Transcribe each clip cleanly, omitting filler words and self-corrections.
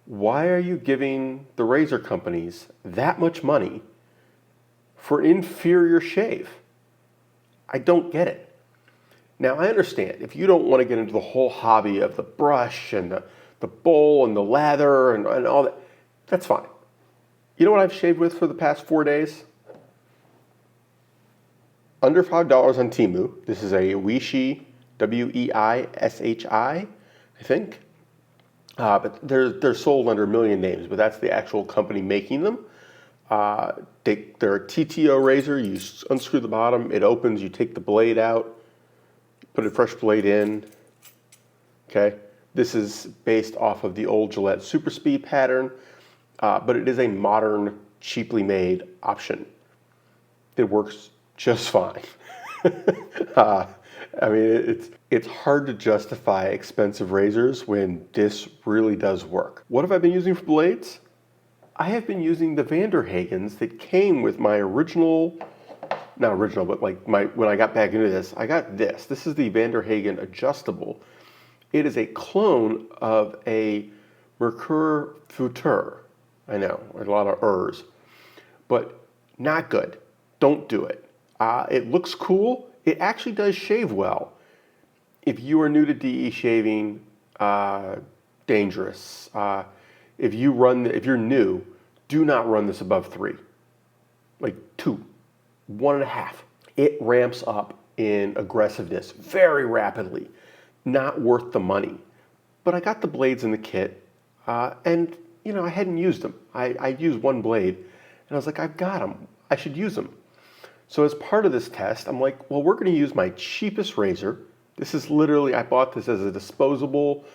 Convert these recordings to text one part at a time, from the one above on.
Why are you giving the razor companies that much money for an inferior shave? I don't get it. Now, I understand if you don't want to get into the whole hobby of the brush and the bowl and the lather and all that, that's fine. You know what I've shaved with for the past 4 days? Under $5 on Temu. This is a Weishi, Weishi, I think. But they're sold under a million names, but that's the actual company making them. They're a TTO razor. You unscrew the bottom, it opens, you take the blade out, put a fresh blade in. Okay, this is based off of the old Gillette Super Speed pattern, but it is a modern, cheaply made option. It works just fine. I mean, it's hard to justify expensive razors when this really does work. What have I been using for blades? I have been using the Hagens that came with my original, not original, but like when I got back into this, I got this. This is the Hagen adjustable. It is a clone of a Merkur Futur. I know, a lot of ers, but not good. Don't do it. It looks cool. It actually does shave well. If you are new to DE shaving, dangerous. If you're new, do not run this above 3. Like 2, 1.5. It ramps up in aggressiveness very rapidly. Not worth the money. But I got the blades in the kit, and I hadn't used them. I used one blade, and I was like, I've got them. I should use them. So as part of this test, I'm like, well, we're going to use my cheapest razor. This is literally, I bought this as a disposable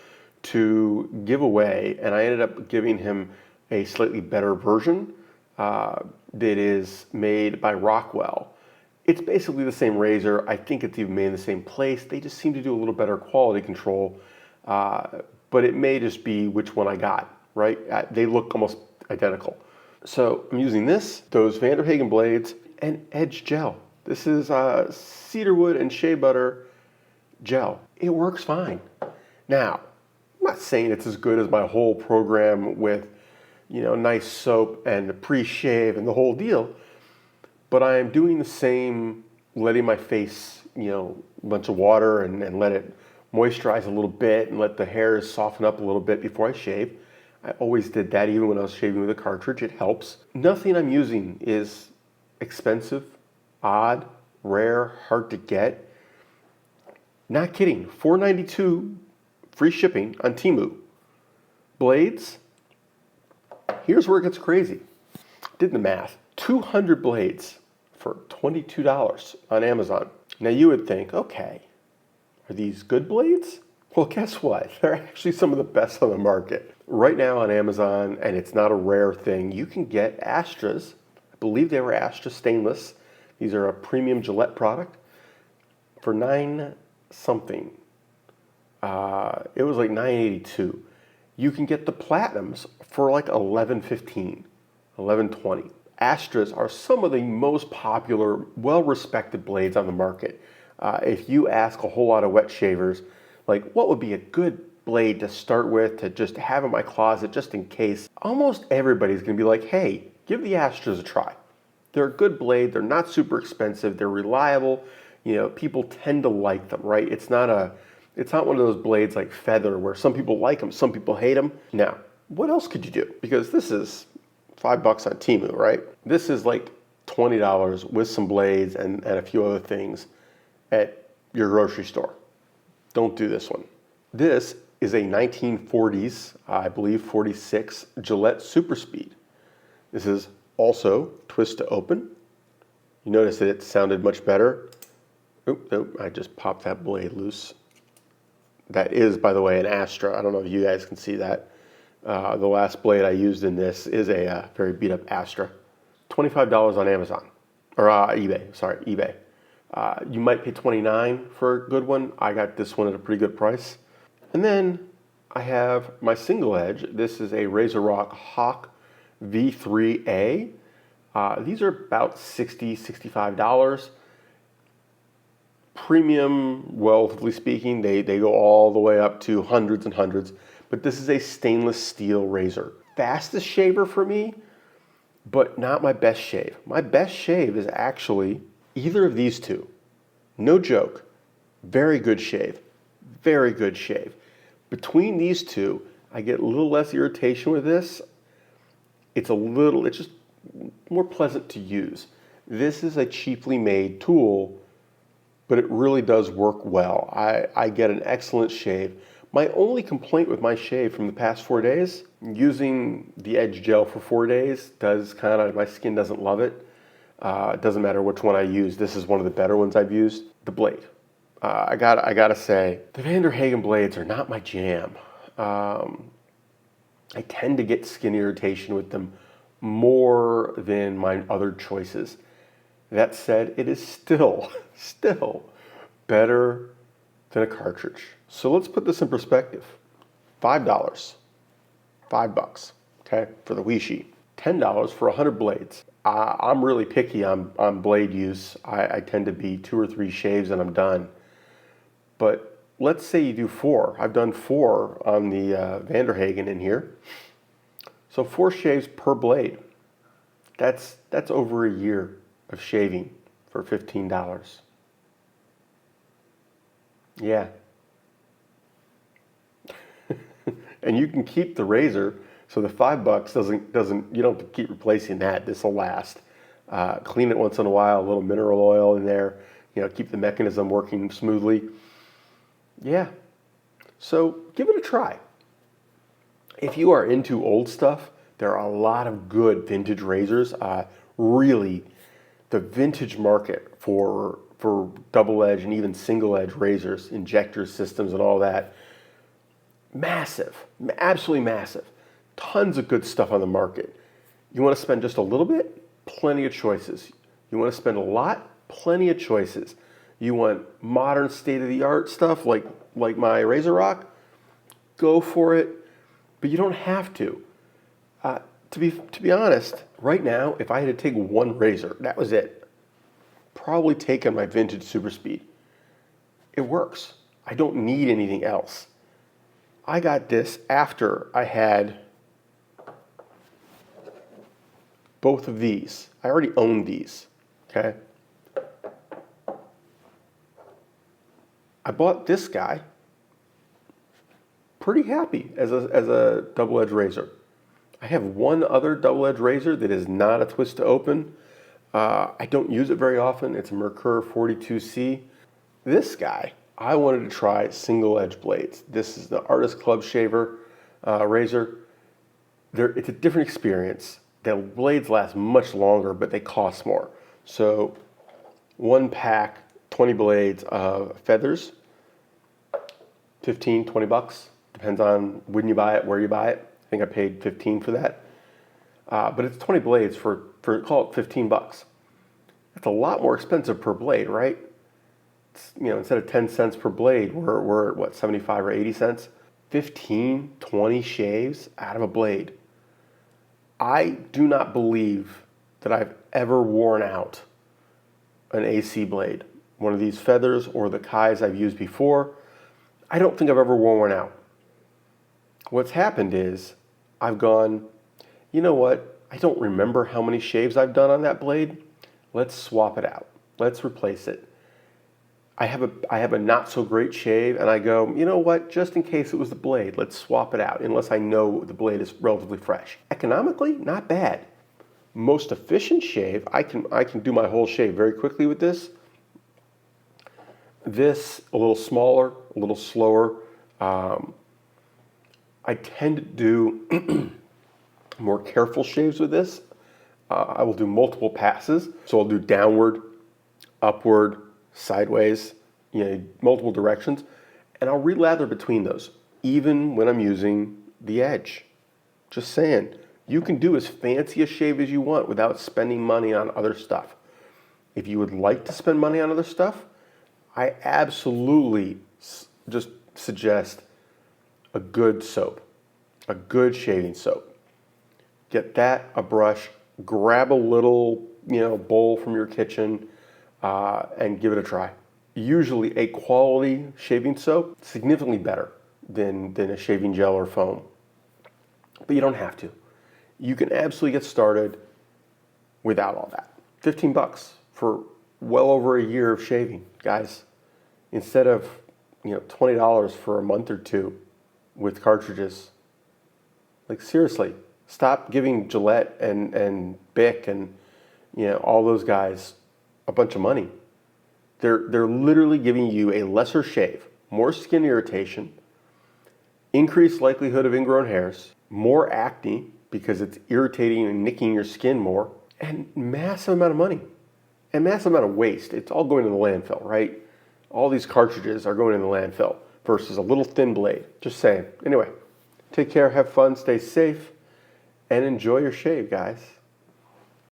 to give away, and I ended up giving him a slightly better version that is made by Rockwell. It's basically the same razor. I think it's even made in the same place. They just seem to do a little better quality control, but it may just be which one I got, right? They look almost identical. So I'm using those Hagen blades, and Edge gel. This is cedarwood and shea butter gel. It works fine. Now, I'm not saying it's as good as my whole program with, nice soap and pre-shave and the whole deal, but I am doing the same, letting my face, a bunch of water and let it moisturize a little bit and let the hairs soften up a little bit before I shave. I always did that even when I was shaving with a cartridge. It helps. Nothing I'm using is expensive, odd, rare, hard to get. Not kidding. $4.92 free shipping on Temu. Blades. Here's where it gets crazy. Did the math. 200 blades for $22 on Amazon. Now you would think, okay, are these good blades? Well, guess what? They're actually some of the best on the market. Right now on Amazon, and it's not a rare thing, you can get Astras. I believe they were Astra stainless. These are a premium Gillette product for $9 something. It was like $9.82. You can get the platinums for like $11.15, $11.20. Astras are some of the most popular, well-respected blades on the market. If you ask a whole lot of wet shavers, like what would be a good blade to start with, to just have in my closet just in case, almost everybody's going to be like, hey, give the Astras a try. They're a good blade. They're not super expensive. They're reliable. People tend to like them, right? It's not one of those blades like Feather where some people like them, some people hate them. Now, what else could you do? Because this is $5 on Temu, right? This is like $20 with some blades and a few other things at your grocery store. Don't do this one. This is a 1940s, I believe 46 Gillette Super Speed. This is also twist to open. You notice that it sounded much better. Oop, I just popped that blade loose. That is, by the way, an Astra. I don't know if you guys can see that. The last blade I used in this is a very beat up Astra. $25 on Amazon, or eBay, sorry, eBay. You might pay $29 for a good one. I got this one at a pretty good price. And then I have my single edge. This is a Razorock Hawk V3A. These are about $60, $65. Premium, relatively speaking, they go all the way up to hundreds and hundreds. but this is a stainless steel razor. Fastest shaver for me, but not my best shave. My best shave is actually either of these two. No joke. Very good shave. Very good shave. Between these two, I get a little less irritation with this. It's just more pleasant to use. This is a cheaply made tool, but it really does work well. I get an excellent shave. My only complaint with my shave from the past 4 days, using the Edge gel for 4 days my skin doesn't love it. It doesn't matter which one I use. This is one of the better ones I've used. The blade. I gotta say, the Hagen blades are not my jam. I tend to get skin irritation with them more than my other choices. That said, it is still better than a cartridge. So let's put this in perspective. $5, $5, okay, for the Wishi. $10 for 100 blades. I'm really picky on blade use. I tend to be 2 or 3 shaves and I'm done. But let's say you do 4. I've done 4 on the Hagen in here. So 4 shaves per blade. That's over a year of shaving for $15. Yeah. And you can keep the razor, so the $5 doesn't you don't have to keep replacing that. This will last. Clean it once in a while, a little mineral oil in there, keep the mechanism working smoothly. Yeah. So give it a try. If you are into old stuff, there are a lot of good vintage razors. Really, the vintage market for double edge and even single edge razors, injector systems and all that, massive, absolutely massive. Tons of good stuff on the market. You want to spend just a little bit? Plenty of choices. You want to spend a lot? Plenty of choices. You want modern state-of-the-art stuff like my Razorock? Go for it, but you don't have to. To be honest, right now, if I had to take one razor, that was it. Probably taking my vintage Super Speed. It works. I don't need anything else. I got this after I had both of these. I already owned these, okay? I bought this guy, pretty happy as a double-edged razor. I have one other double-edged razor that is not a twist to open. I don't use it very often. It's a Merkur 42C. This guy, I wanted to try single-edge blades. This is the Artist Club Shaver razor. It's a different experience. The blades last much longer, but they cost more. So one pack, 20 blades of feathers, $15, $20. Depends on when you buy it, where you buy it. I think I paid $15 for that. But it's 20 blades for call it $15. That's a lot more expensive per blade, right? Instead of 10 cents per blade, we're at what, 75 or 80 cents? 15, 20 shaves out of a blade. I do not believe that I've ever worn out an AC blade. One of these feathers or the Kais I've used before, I don't think I've ever worn one out. What's happened is I've gone, you know what? I don't remember how many shaves I've done on that blade. Let's swap it out. Let's replace it. I have a not so great shave and I go, you know what? Just in case it was the blade, let's swap it out unless I know the blade is relatively fresh. Economically, not bad. Most efficient shave, I can do my whole shave very quickly with this. This, a little smaller, a little slower. I tend to do more careful shaves with this. I will do multiple passes. So I'll do downward, upward, sideways, multiple directions. And I'll relather between those, even when I'm using the edge. Just saying, you can do as fancy a shave as you want without spending money on other stuff. If you would like to spend money on other stuff, I absolutely just suggest a good soap, a good shaving soap. Get that, a brush, grab a little, bowl from your kitchen, and give it a try. Usually a quality shaving soap, significantly better. than a shaving gel or foam. But you don't have to. You can absolutely get started without all that. $15 for well over a year of shaving, guys. Instead of $20 for a month or two with cartridges. Like seriously, stop giving Gillette and Bic and all those guys a bunch of money. They're literally giving you a lesser shave, more skin irritation, increased likelihood of ingrown hairs, more acne because it's irritating and nicking your skin more, and massive amount of money and massive amount of waste. It's all going to the landfill, right? All these cartridges are going in the landfill versus a little thin blade. Just saying. Anyway, take care, have fun, stay safe, and enjoy your shave, guys.